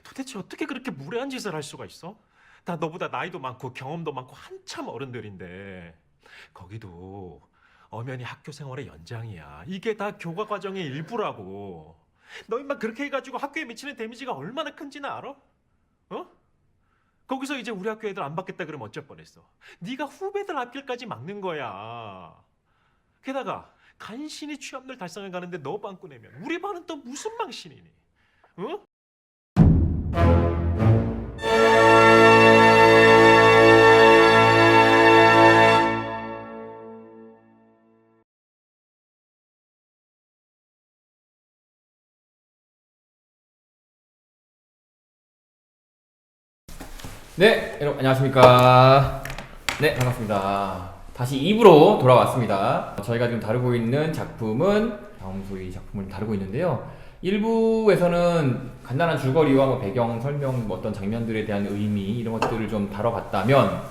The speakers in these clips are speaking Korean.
도대체 어떻게 그렇게 무례한 짓을 할 수가 있어? 다 너보다 나이도 많고 경험도 많고 한참 어른들인데 거기도 엄연히 학교 생활의 연장이야. 이게 다 교과 과정의 일부라고. 너 임마 그렇게 해가지고 학교에 미치는 데미지가 얼마나 큰지는 알아? 어? 거기서 이제 우리 학교 애들 안 받겠다 그러면 어쩔 뻔했어. 네가 후배들 앞길까지 막는 거야. 게다가 간신히 취업률 달성해 가는데 너 빵꾸 내면 우리 반은 또 무슨 망신이니? 어? 네, 여러분 안녕하십니까. 네, 반갑습니다. 다시 2부로 돌아왔습니다. 저희가 지금 다루고 있는 작품은 다음소의 작품을 다루고 있는데요. 1부에서는 간단한 줄거리와 뭐 배경 설명, 뭐 어떤 장면들에 대한 의미 이런 것들을 좀 다뤄봤다면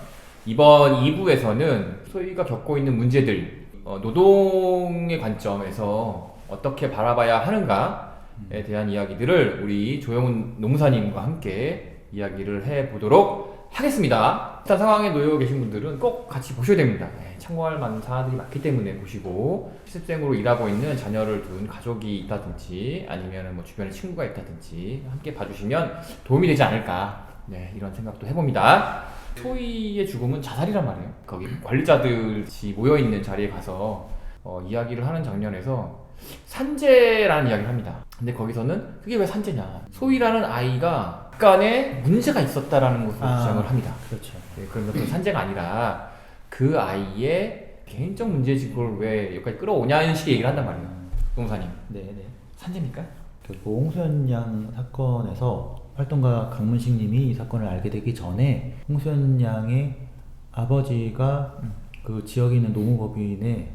이번 2부에서는 소희가 겪고 있는 문제들, 노동의 관점에서 어떻게 바라봐야 하는가에 대한 이야기들을 우리 조영훈 농사님과 함께 이야기를 해보도록 하겠습니다. 비슷한 상황에 놓여 계신 분들은 꼭 같이 보셔야 됩니다. 참고할 만한 사안들이 많기 때문에 보시고, 실습생으로 일하고 있는 자녀를 둔 가족이 있다든지 아니면 뭐 주변에 친구가 있다든지 함께 봐주시면 도움이 되지 않을까, 이런 생각도 해봅니다. 소희의 죽음은 자살이란 말이에요. 거기 관리자들이 모여있는 자리에 가서 이야기를 하는 장면에서 산재라는 이야기를 합니다. 근데 거기서는 그게 왜 산재냐, 소희라는 아이가 약간의 문제가 있었다라는 것으로 주장을 합니다. 그렇죠. 그런 것도 산재가 아니라 그 아이의 개인적 문제지 그걸 왜 여기까지 끌어오냐는 식의 얘기를 한단 말이에요. 농사님. 네네. 산재입니까? 그 홍수연 양 사건에서 활동가 강문식 님이 이 사건을 알게 되기 전에 홍수연 양의 아버지가 그 지역에 있는 노무법인에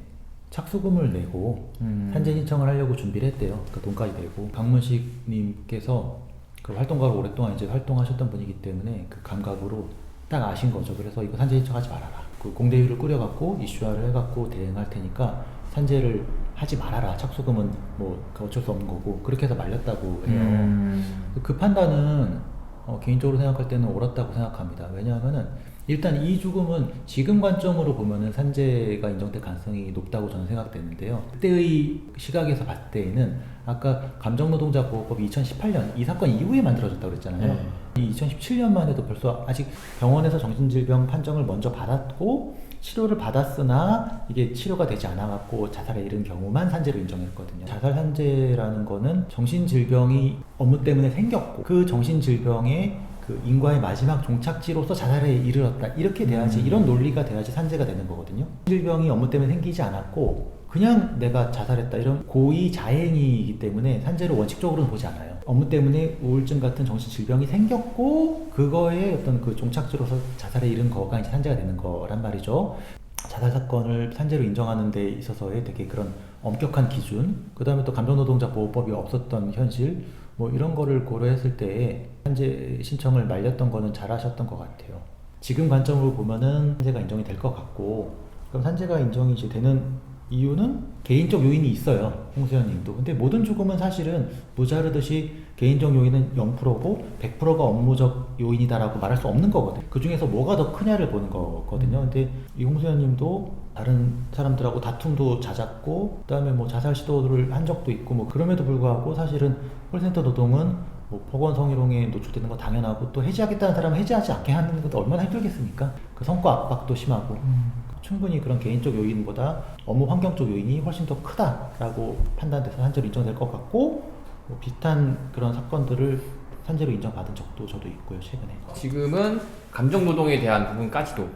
착수금을 내고 산재 신청을 하려고 준비를 했대요. 그 돈까지 내고. 강문식 님께서 그 활동가로 오랫동안 이제 활동하셨던 분이기 때문에 그 감각으로 딱 아신 거죠. 그래서 이거 산재 신청하지 말아라. 그 공대위를 꾸려갖고 이슈화를 해갖고 대응할 테니까 산재를 하지 말아라. 착수금은 뭐 어쩔 수 없는 거고, 그렇게 해서 말렸다고 해요. 그 판단은 개인적으로 생각할 때는 옳았다고 생각합니다. 왜냐하면은 일단 이 죽음은 지금 관점으로 보면은 산재가 인정될 가능성이 높다고 저는 생각되는데요. 그때의 시각에서 봤을 때에는 아까 감정노동자보호법이 2018년 이 사건 이후에 만들어졌다고 그랬잖아요. 이 2017년만 해도 벌써 아직 병원에서 정신질병 판정을 먼저 받았고 치료를 받았으나 이게 치료가 되지 않아갖고 자살에 이른 경우만 산재로 인정했거든요. 자살 산재라는 거는 정신질병이 업무 때문에 생겼고 그 정신질병의 그 인과의 마지막 종착지로서 자살에 이르렀다, 이렇게 돼야지, 이런 논리가 돼야지 산재가 되는 거거든요. 질병이 업무 때문에 생기지 않았고 그냥 내가 자살했다, 이런 고의 자행이기 때문에 산재를 원칙적으로는 보지 않아요. 업무 때문에 우울증 같은 정신질병이 생겼고 그거의 어떤 그 종착지로서 자살에 이른 거가 이제 산재가 되는 거란 말이죠. 자살 사건을 산재로 인정하는 데 있어서의 되게 그런 엄격한 기준, 그 다음에 또 감정노동자보호법이 없었던 현실, 뭐 이런 거를 고려했을 때 산재 신청을 말렸던 거는 잘하셨던 것 같아요. 지금 관점으로 보면은 산재가 인정이 될 것 같고, 그럼 산재가 인정이 이제 되는 이유는 개인적 요인이 있어요. 홍수연 님도. 근데 모든 죽음은 사실은 모자르듯이 개인적 요인은 0%고 100%가 업무적 요인이다라고 말할 수 없는 거거든요. 그 중에서 뭐가 더 크냐를 보는 거거든요. 근데 이 홍수연 님도 다른 사람들하고 다툼도 잦았고, 그 다음에 뭐 자살 시도를 한 적도 있고, 뭐 그럼에도 불구하고 사실은 콜센터 노동은 뭐 폭언 성희롱에 노출되는 거 당연하고, 또 해지하겠다는 사람은 해지하지 않게 하는 것도 얼마나 힘들겠습니까? 그 성과 압박도 심하고. 충분히 그런 개인적 요인보다 업무 환경적 요인이 훨씬 더 크다라고 판단돼서 산재로 인정될 것 같고, 뭐 비슷한 그런 사건들을 산재로 인정받은 적도 저도 있고요, 최근에. 지금은 감정노동에 대한 부분까지도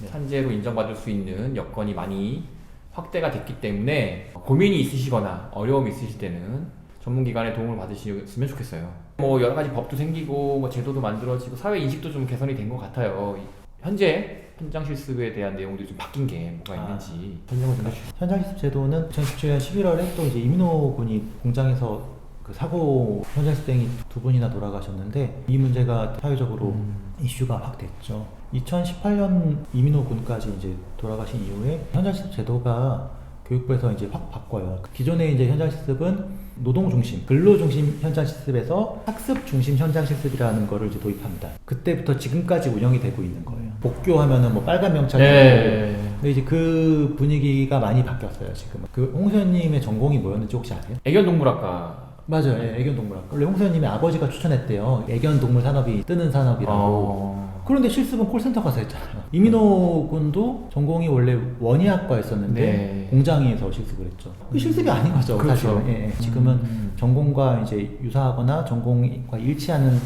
산재로 인정받을 수 있는 여건이 많이 확대가 됐기 때문에 고민이 있으시거나 어려움이 있으실 때는 전문기관의 도움을 받으셨으면 좋겠어요. 뭐 여러 가지 법도 생기고 뭐 제도도 만들어지고 사회 인식도 좀 개선이 된 것 같아요. 현재 현장 실습에 대한 내용들이 좀 바뀐 게 뭐가 있는지 설명을 좀 해주시죠. 현장 실습 제도는 2017년 11월에 또 이제 이민호 군이 공장에서 그 사고 현장 실습생이 두 분이나 돌아가셨는데 이 문제가 사회적으로 이슈가 확 됐죠. 2018년 이민호 군까지 이제 돌아가신 이후에 현장 실습 제도가 교육부에서 이제 확 바꿔요. 기존의 이제 현장 실습은 노동 중심, 근로 중심 현장 실습에서 학습 중심 현장 실습이라는 거를 이제 도입합니다. 그때부터 지금까지 운영이 되고 있는 거예요. 복교하면은 뭐 빨간 명찰이 네. 있고, 근데 이제 그 분위기가 많이 바뀌었어요 지금. 그 홍수연님의 전공이 뭐였는지 혹시 아세요? 애견동물학과. 맞아요, 예, 애견동물학. 원래 홍수연님의 아버지가 추천했대요. 애견동물 산업이 뜨는 산업이라고. 그런데 실습은 콜센터 가서 했잖아요. 이민호 군도 전공이 원래 원예학과였었는데 네. 공장에서 실습을 했죠. 그 실습이 아닌 거죠, 그렇죠. 사실은. 예, 예. 지금은 전공과 이제 유사하거나 전공과 일치하는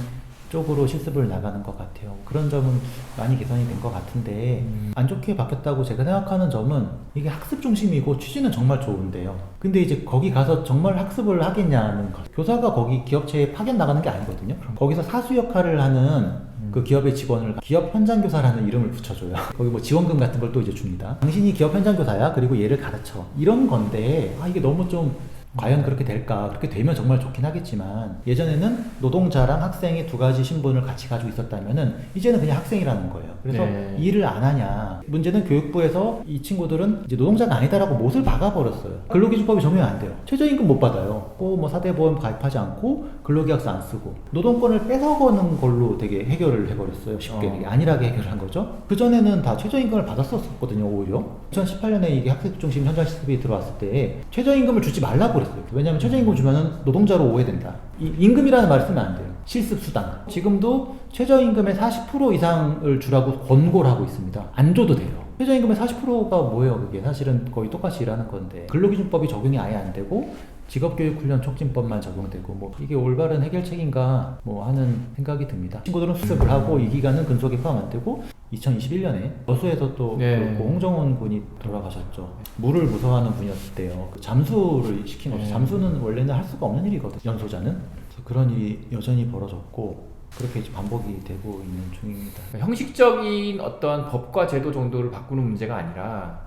쪽으로 실습을 나가는 것 같아요. 그런 점은 많이 개선이 된 것 같은데 안 좋게 바뀌었다고 제가 생각하는 점은 이게 학습 중심이고 취지는 정말 좋은데요. 근데 이제 거기 가서 정말 학습을 하겠냐는 것. 교사가 거기 기업체에 파견 나가는 게 아니거든요. 거기서 사수 역할을 하는 그 기업의 직원을 기업 현장 교사라는 이름을 붙여줘요. 거기 뭐 지원금 같은 걸 또 이제 줍니다. 당신이 기업 현장 교사야. 그리고 얘를 가르쳐. 이런 건데 이게 너무 좀 과연 그렇게 될까? 그렇게 되면 정말 좋긴 하겠지만 예전에는 노동자랑 학생이 두 가지 신분을 같이 가지고 있었다면은 이제는 그냥 학생이라는 거예요. 그래서 네. 일을 안 하냐. 문제는 교육부에서 이 친구들은 이제 노동자가 아니다라고 못을 박아버렸어요. 근로기준법이 적용이 안 돼요. 최저임금 못 받아요. 뭐 사대보험 가입하지 않고 근로계약서 안 쓰고 노동권을 뺏어가는 걸로 되게 해결을 해버렸어요. 쉽게 되게 안일하게 해결을 한 거죠. 그전에는 다 최저임금을 받았었거든요. 오히려 2018년에 이게 학습 중심 현장 실습이 들어왔을 때 최저임금을 주지 말라고 그랬어요. 왜냐하면 최저임금 주면은 노동자로 오해된다. 이 임금이라는 말을 쓰면 안 돼요. 실습 수당. 지금도 최저임금의 40% 이상을 주라고 권고를 하고 있습니다. 안 줘도 돼요. 최저임금의 40%가 뭐예요? 그게 사실은 거의 똑같이 일하는 건데 근로기준법이 적용이 아예 안 되고 직업교육훈련 촉진법만 적용되고 뭐 이게 올바른 해결책인가 뭐 하는 생각이 듭니다. 친구들은 수습을 하고 이 기간은 근속에 포함 안 되고 2021년에 여수에서 또 네. 그렇고 홍정원 군이 돌아가셨죠. 물을 무서워하는 분이었대요. 그 잠수를 시킨 거죠. 네. 잠수는 원래는 할 수가 없는 일이거든요. 연소자는. 그래서 그런 일이 여전히 벌어졌고 그렇게 이제 반복이 되고 있는 중입니다. 형식적인 어떤 법과 제도 정도를 바꾸는 문제가 아니라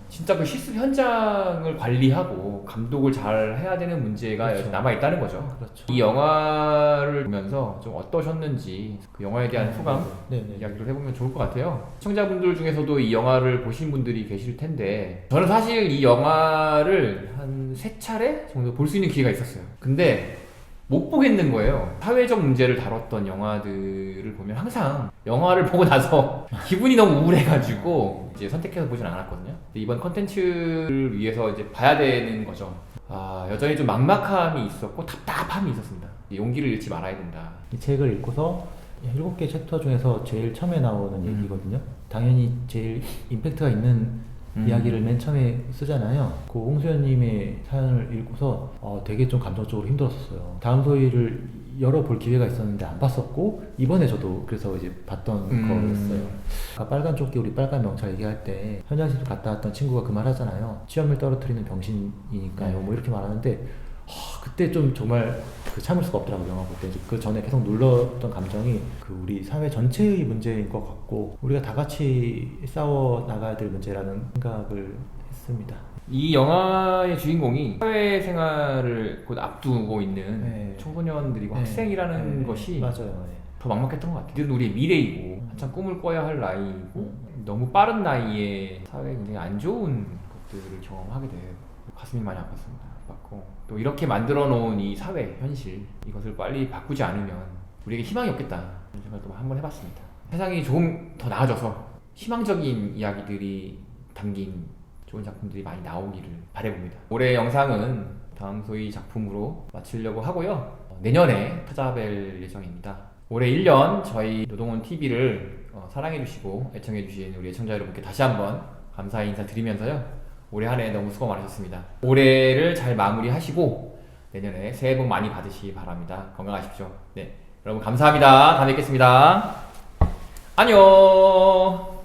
진짜 그 실습 현장을 관리하고 감독을 잘 해야 되는 문제가 그렇죠. 남아 있다는 거죠. 그렇죠. 이 영화를 보면서 좀 어떠셨는지 그 영화에 대한 소감 네네. 이야기를 해보면 좋을 것 같아요. 시청자분들 중에서도 이 영화를 보신 분들이 계실 텐데 저는 사실 이 영화를 한 3차례 정도 볼 수 있는 기회가 있었어요. 근데 못 보겠는 거예요. 사회적 문제를 다뤘던 영화들을 보면 항상 영화를 보고 나서 기분이 너무 우울해가지고 이제 선택해서 보진 않았거든요. 근데 이번 컨텐츠를 위해서 이제 봐야 되는 거죠. 여전히 좀 막막함이 있었고 답답함이 있었습니다. 용기를 잃지 말아야 된다. 이 책을 읽고서 7개 챕터 중에서 제일 처음에 나오는 얘기거든요. 당연히 제일 임팩트가 있는 이야기를 맨 처음에 쓰잖아요. 그 홍수연님의 사연을 읽고서 되게 좀 감정적으로 힘들었었어요. 다음 소위를 열어볼 기회가 있었는데 안 봤었고 이번에 저도 그래서 이제 봤던 거였어요. 아까 빨간 조끼 우리 빨간 명찰 얘기할 때 현장실 갔다 왔던 친구가 그 말 하잖아요. 취업률 떨어뜨리는 병신이니까요. 뭐 이렇게 말하는데 그때 좀 정말 참을 수가 없더라고요. 영화 볼 때. 그 전에 계속 눌렀던 감정이 그 우리 사회 전체의 문제인 것 같고 우리가 다 같이 싸워 나가야 될 문제라는 생각을 했습니다. 이 영화의 주인공이 사회생활을 곧 앞두고 있는 네. 청소년들이고 네. 학생이라는 네. 것이 맞아요. 더 막막했던 것 같아요. 이들은 우리의 미래이고 한참 꿈을 꿔야 할 나이이고 너무 빠른 나이에 사회에 굉장히 안 좋은 것들을 경험하게 돼요. 가슴이 많이 아팠습니다. 아팠고 또 이렇게 만들어 놓은 이 사회 현실 이것을 빨리 바꾸지 않으면 우리에게 희망이 없겠다 이런 생각도 한번 해봤습니다. 세상이 조금 더 나아져서 희망적인 이야기들이 담긴 좋은 작품들이 많이 나오기를 바라봅니다. 올해 영상은 다음 소위 작품으로 마치려고 하고요. 내년에 찾아뵐 예정입니다. 올해 1년 저희 노동원 TV를 사랑해주시고 애청해주신 우리 애청자 여러분께 다시 한번 감사의 인사 드리면서요. 올해 한 해 너무 수고 많으셨습니다. 올해를 잘 마무리하시고 내년에 새해 복 많이 받으시기 바랍니다. 건강하십시오. 네, 여러분 감사합니다. 다음에 뵙겠습니다. 안녕.